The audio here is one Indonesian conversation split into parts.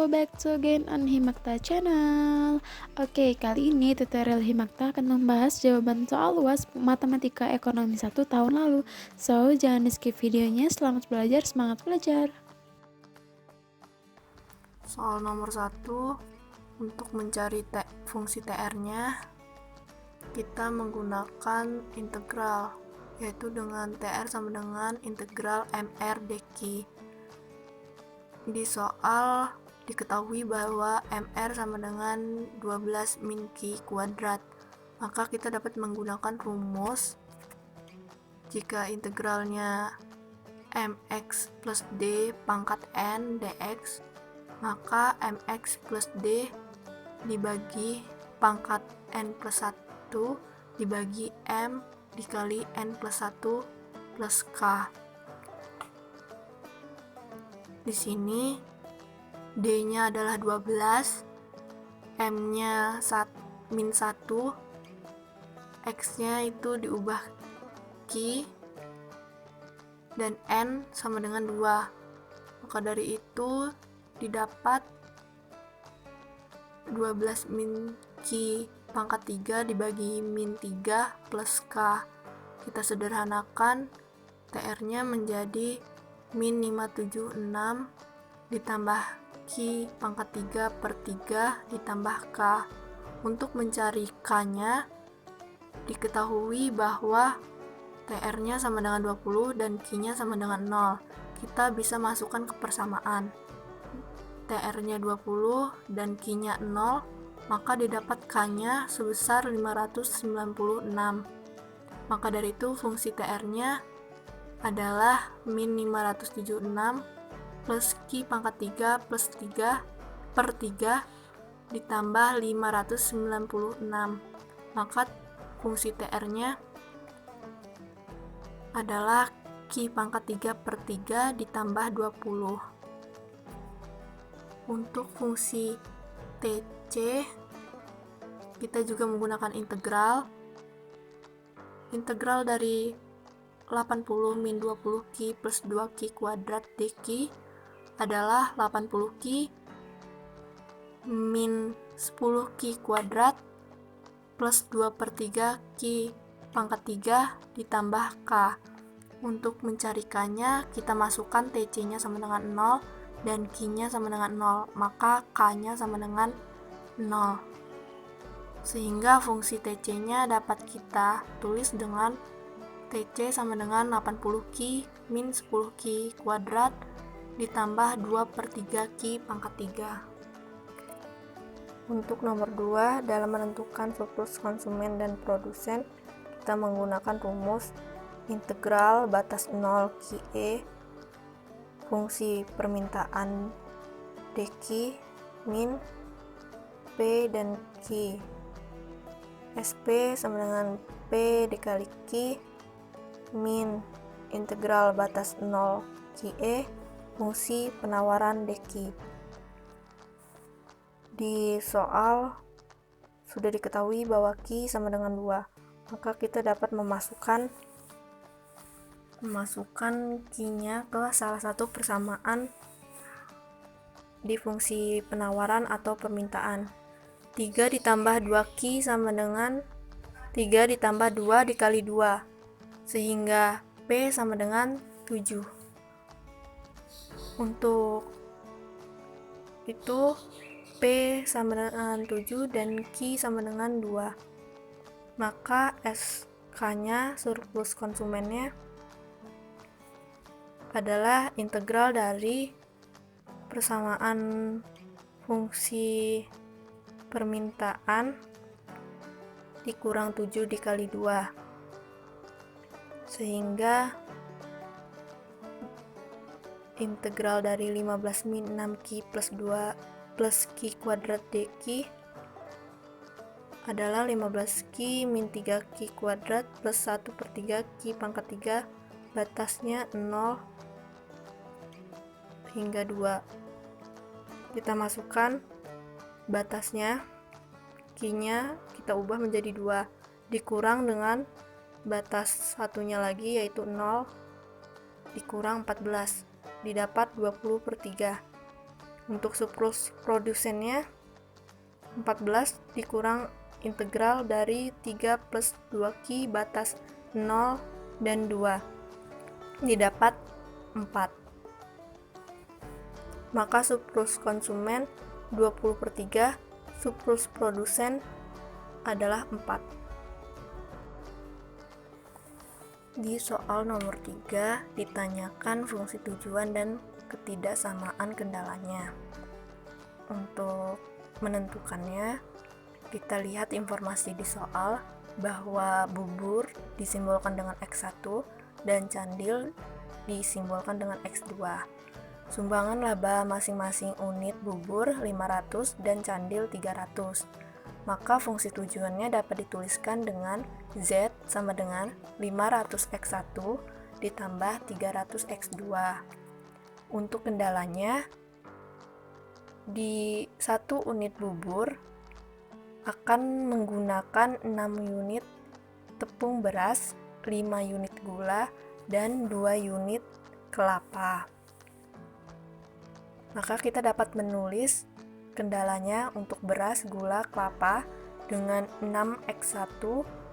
Halo, back to again on Himakta channel. Oke, kali ini tutorial Himakta akan membahas jawaban soal UAS Matematika Ekonomi 1 tahun lalu. So, jangan di skip videonya. Selamat belajar, semangat belajar. Soal nomor 1, untuk mencari fungsi TR-nya, kita menggunakan integral, yaitu dengan TR sama dengan integral MR dq. Di soal diketahui bahwa MR sama dengan 12 min Q kuadrat, maka kita dapat menggunakan rumus jika integralnya mx plus d pangkat n dx, maka mx plus d dibagi pangkat n plus 1 dibagi m dikali n plus 1 plus k. Di sini d-nya adalah 12, m-nya min 1, x-nya itu diubah q, dan n sama dengan 2. Maka dari itu didapat 12 min q pangkat 3 dibagi min 3 plus k. Kita sederhanakan, TR-nya menjadi min 576 ditambah q pangkat 3 per 3 ditambah k. Untuk mencari k-nya, diketahui bahwa TR-nya sama dengan 20 dan q-nya sama dengan 0. Kita bisa masukkan ke persamaan. TR-nya 20 dan q-nya 0, maka didapat k-nya sebesar 596. Maka dari itu fungsi TR-nya adalah min 576 plus q pangkat 3 plus 3 per 3 ditambah 596. Maka fungsi TR-nya adalah q pangkat 3 per 3 ditambah 20. Untuk fungsi TC, kita juga menggunakan integral. Integral dari 80 min 20 Q plus 2 Q kuadrat dq adalah 80 Q min 10 Q kuadrat plus 2 per 3 Q pangkat 3 ditambah K. Untuk mencari K-nya, kita masukkan TC-nya sama dengan 0 dan Q-nya sama dengan 0, maka K-nya sama dengan 0. Sehingga fungsi TC-nya dapat kita tulis dengan TC sama dengan 80Q min 10Q kuadrat ditambah 2 per 3Q pangkat 3. Untuk nomor 2, dalam menentukan surplus konsumen dan produsen, kita menggunakan rumus integral batas 0 QE fungsi permintaan dq min P dan Q. SP sama dengan P dikali Q min integral batas 0 QE fungsi penawaran dq. Di soal sudah diketahui bahwa Q sama dengan 2, maka kita dapat memasukkan Q-nya ke salah satu persamaan di fungsi penawaran atau permintaan. 3 ditambah 2Q sama dengan 3 ditambah 2 dikali 2, sehingga P sama dengan 7. Untuk itu P sama dengan 7 dan Q sama dengan 2. Maka SK-nya, surplus konsumennya, adalah integral dari persamaan fungsi permintaan dikurang 7 dikali 2, sehingga integral dari 15 min 6Q plus 2 plus Q kuadrat dq adalah 15Q min 3Q kuadrat plus 1 per 3 Q pangkat 3 batasnya 0 hingga 2. Kita masukkan batasnya, Q-nya kita ubah menjadi 2 dikurang dengan batas satunya lagi yaitu 0 dikurang 14, didapat 20 per 3. Untuk surplus produsennya 14 dikurang integral dari 3 plus 2Q batas 0 dan 2 didapat 4. Maka surplus konsumen 20/3, surplus produsen adalah 4. Di soal nomor 3 ditanyakan fungsi tujuan dan ketidaksamaan kendalanya. Untuk menentukannya, kita lihat informasi di soal bahwa bubur disimbolkan dengan X1 dan candil disimbolkan dengan X2. Sumbangan laba masing-masing unit bubur 500 dan candil 300. Maka fungsi tujuannya dapat dituliskan dengan Z sama dengan 500X1 ditambah 300X2. Untuk kendalanya, di 1 unit bubur akan menggunakan 6 unit tepung beras, 5 unit gula, dan 2 unit kelapa. Maka kita dapat menulis kendalanya untuk beras, gula, kelapa dengan 6X1,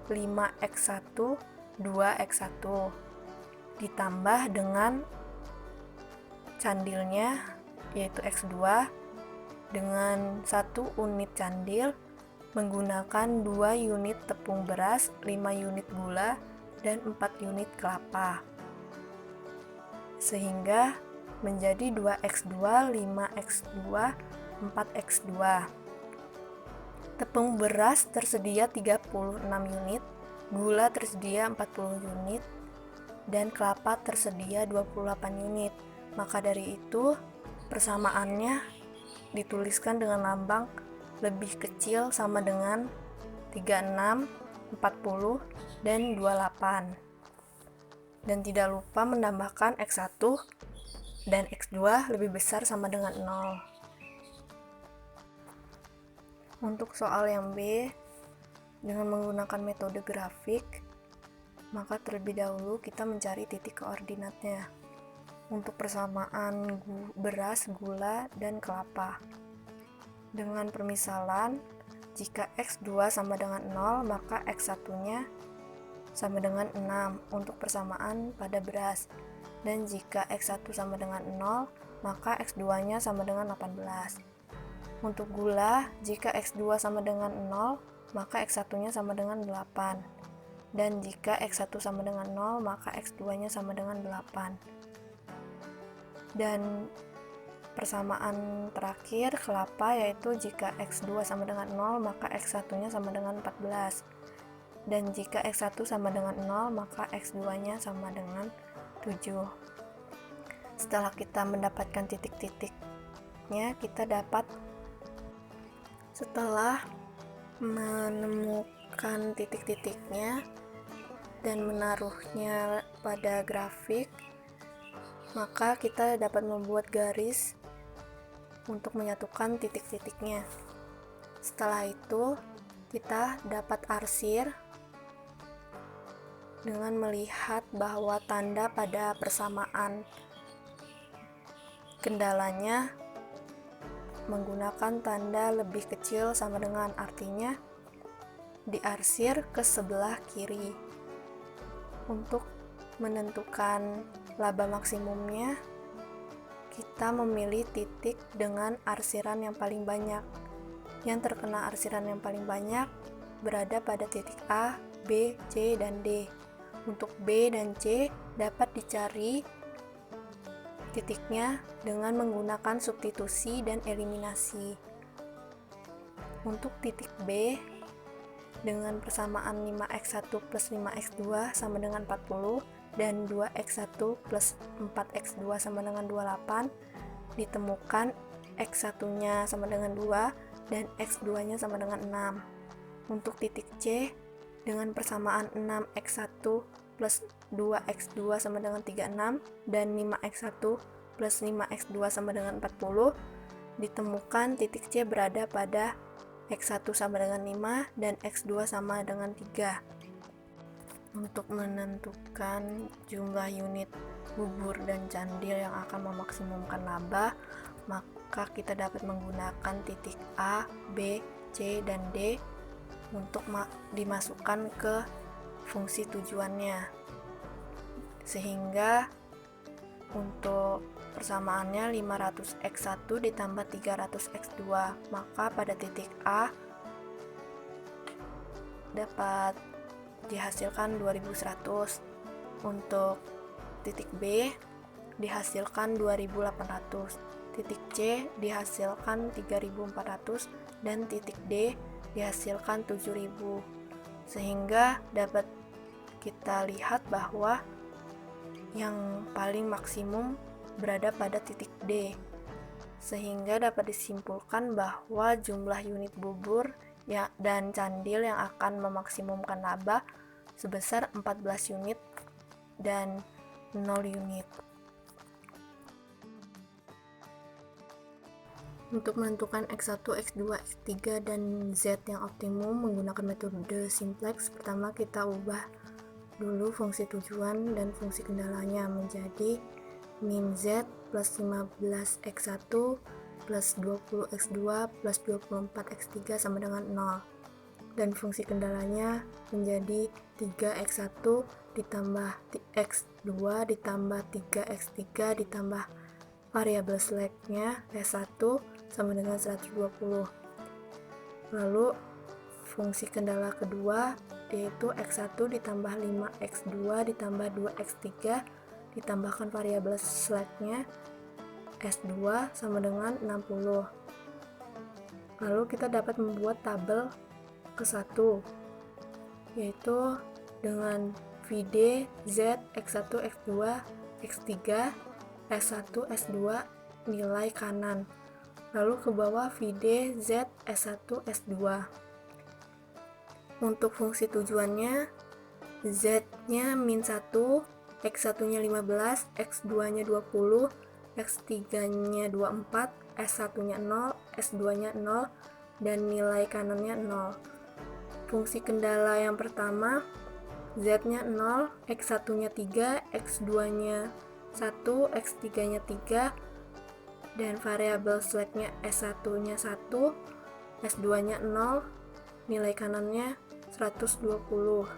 5X1, 2X1 ditambah dengan candilnya yaitu X2 dengan 1 unit candil menggunakan 2 unit tepung beras, 5 unit gula, dan 4 unit kelapa. Sehingga menjadi 2X2, 5X2, 4X2. Tepung beras tersedia 36 unit, gula tersedia 40 unit, dan kelapa tersedia 28 unit. Maka dari itu, persamaannya dituliskan dengan lambang lebih kecil sama dengan 36, 40, dan 28. Dan tidak lupa menambahkan X1 dan X2 lebih besar sama dengan 0. Untuk soal yang B, dengan menggunakan metode grafik, maka terlebih dahulu kita mencari titik koordinatnya untuk persamaan beras, gula, dan kelapa. Dengan permisalan, jika X2 sama dengan 0, maka X1-nya sama dengan 6 untuk persamaan pada beras. Dan jika X1 sama dengan 0, maka X2-nya sama dengan 18. Untuk gula, jika X2 sama dengan 0, maka X1-nya sama dengan 8. Dan jika X1 sama dengan 0, maka X2-nya sama dengan 8. Dan persamaan terakhir kelapa yaitu jika X2 sama dengan 0, maka X1-nya sama dengan 14. Dan jika X1 sama dengan 0, maka X2-nya sama dengan 7. Setelah kita mendapatkan titik-titiknya, kita dapat setelah menemukan titik-titiknya dan menaruhnya pada grafik, maka kita dapat membuat garis untuk menyatukan titik-titiknya. Setelah itu, kita dapat arsir dengan melihat bahwa tanda pada persamaan kendalanya menggunakan tanda lebih kecil sama dengan, artinya diarsir ke sebelah kiri. Untuk menentukan laba maksimumnya, kita memilih titik dengan arsiran yang paling banyak. Yang terkena arsiran yang paling banyak berada pada titik A, B, C, dan D. Untuk B dan C dapat dicari titiknya dengan menggunakan substitusi dan eliminasi. Untuk titik B, dengan persamaan 5x1 plus 5x2 sama dengan 40 dan 2x1 plus 4x2 sama dengan 28, ditemukan x1-nya sama dengan 2 dan x2-nya sama dengan 6. Untuk titik C, dengan persamaan 6x1 plus 2x2 sama dengan 36 dan 5x1 plus 5x2 sama dengan 40, ditemukan titik C berada pada x1 sama dengan 5 dan x2 sama dengan 3. Untuk menentukan jumlah unit bubur dan candil yang akan memaksimumkan laba, maka kita dapat menggunakan titik A, B, C, dan D untuk dimasukkan ke fungsi tujuannya. Sehingga untuk persamaannya 500x1 ditambah 300x2, maka pada titik A dapat dihasilkan 2100. Untuk titik B dihasilkan 2800, titik C dihasilkan 3400, dan titik D dihasilkan 7000. Sehingga dapat kita lihat bahwa yang paling maksimum berada pada titik D. Sehingga dapat disimpulkan bahwa jumlah unit bubur dan candil yang akan memaksimumkan laba sebesar 14 unit dan 0 unit. Untuk menentukan X1, X2, X3, dan Z yang optimum menggunakan metode simplex, pertama kita ubah dulu fungsi tujuan dan fungsi kendalanya menjadi min Z plus 15X1 plus 20X2 plus 24X3 sama dengan 0. Dan fungsi kendalanya menjadi 3X1 ditambah X2 ditambah 3X3 ditambah variabel slacknya S1 sama dengan 120. Lalu fungsi kendala kedua yaitu X1 ditambah 5X2 ditambah 2X3 ditambahkan variabel slacknya S2 sama dengan 60. Lalu kita dapat membuat tabel ke-1 yaitu dengan VD, Z, X1, X2, X3, S1, S2 nilai kanan. Lalu ke bawah VD, Z, S1, S2. Untuk fungsi tujuannya, Z-nya min 1, X1-nya 15, X2-nya 20, X3-nya 24, S1-nya 0, S2-nya 0, dan nilai kanannya 0. Fungsi kendala yang pertama, Z-nya 0, X1-nya 3, X2-nya 1, X3-nya 3, dan variabel slacknya S1-nya 1, S2-nya 0, nilai kanannya 120.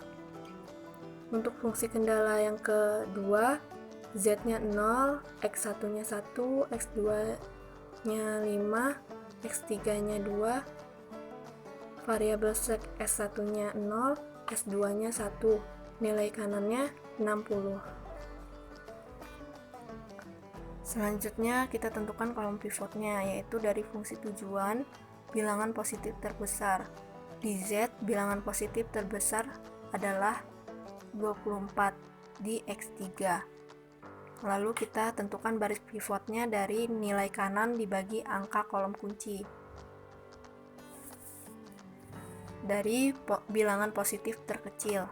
Untuk fungsi kendala yang kedua, Z-nya 0, X1-nya 1, X2-nya 5, X3-nya 2, variabel slack S1-nya 0, S2-nya 1, nilai kanannya 60. Selanjutnya kita tentukan kolom pivotnya, yaitu dari fungsi tujuan bilangan positif terbesar. Di Z, bilangan positif terbesar adalah 24 di X3. Lalu kita tentukan baris pivotnya dari nilai kanan dibagi angka kolom kunci. Dari bilangan positif terkecil.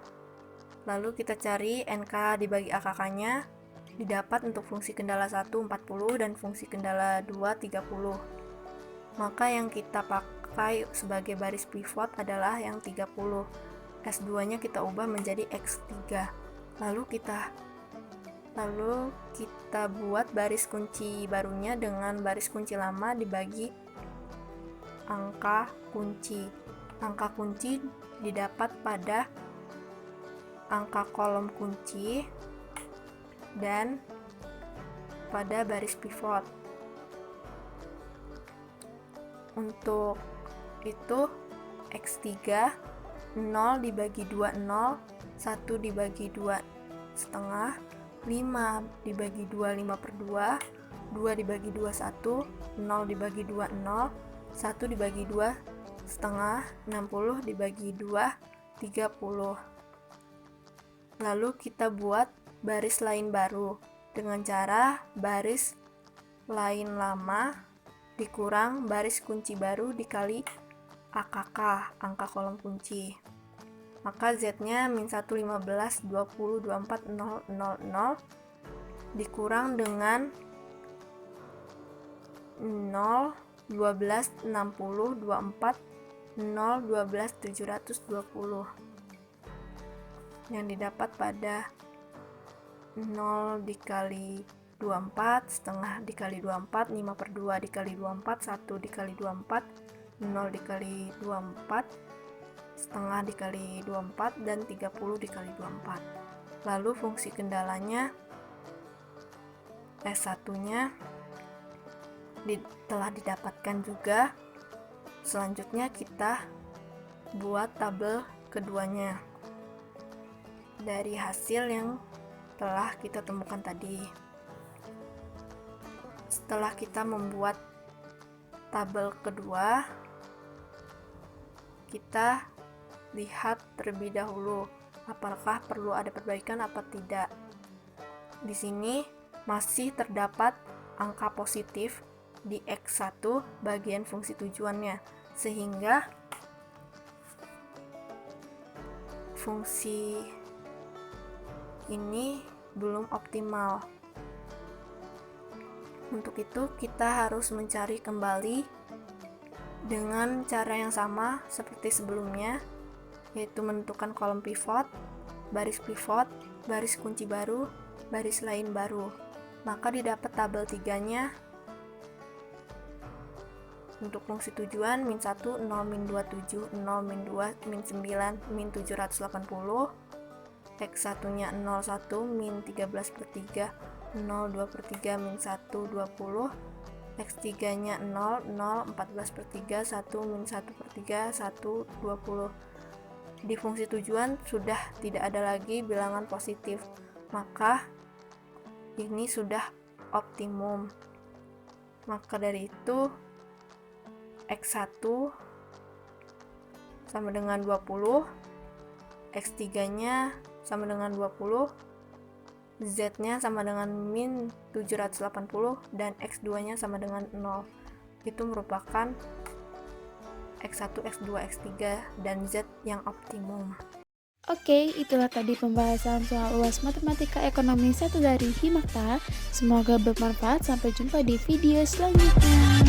Lalu kita cari NK dibagi AKK-nya, didapat untuk fungsi kendala 1 40 dan fungsi kendala 2 30. Maka yang kita pakai sebagai baris pivot adalah yang 30. S2-nya kita ubah menjadi X3. Lalu kita buat baris kunci barunya dengan baris kunci lama dibagi angka kunci. Angka kunci didapat pada angka kolom kunci dan pada baris pivot. Untuk itu X3 0 dibagi 2 0, 1 dibagi 2 setengah, 5 dibagi 2 5 per 2, 2 dibagi 2 1, 0 dibagi 2 0, 1 dibagi 2 setengah, 60 dibagi 2 30. Lalu kita buat baris lain baru dengan cara baris lain lama dikurang baris kunci baru dikali AKK, angka kolom kunci. Maka Z-nya min 1 15 20 24 0 0 0 dikurang dengan 0 12 60 24 0 12 720 yang didapat pada 0 dikali 24, setengah dikali 24, 5 per 2 dikali 24, 1 dikali 24, 0 dikali 24, setengah dikali 24, dan 30 dikali 24. Lalu fungsi kendalanya S1 nya telah didapatkan juga. Selanjutnya kita buat tabel keduanya dari hasil yang telah kita temukan tadi. Setelah kita membuat tabel kedua, kita lihat terlebih dahulu apakah perlu ada perbaikan apa tidak. Di sini masih terdapat angka positif di X1 bagian fungsi tujuannya, sehingga fungsi ini belum optimal. Untuk itu kita harus mencari kembali dengan cara yang sama seperti sebelumnya, yaitu menentukan kolom pivot, baris kunci baru, baris lain baru. Maka didapat tabel 3-nya. Untuk fungsi tujuan min 1, 0, min 2, 7, 0, min 2, min 9, min 780. X1 nya 0, 1, min 13 per 3, 0, 2 per 3, min 1, 20. X3 nya 0, 0, 14 per 3, 1, min 1 per 3, 1, 20. Di fungsi tujuan sudah tidak ada lagi bilangan positif, maka ini sudah optimum. Maka dari itu X1 sama dengan 20, X3 nya sama dengan 20, Z-nya sama dengan min 780, dan X2 nya sama dengan 0. Itu merupakan X1, X2, X3, dan Z yang optimum. Oke, itulah tadi pembahasan soal UAS Matematika Ekonomi 1 dari Himakta. Semoga bermanfaat. Sampai jumpa di video selanjutnya.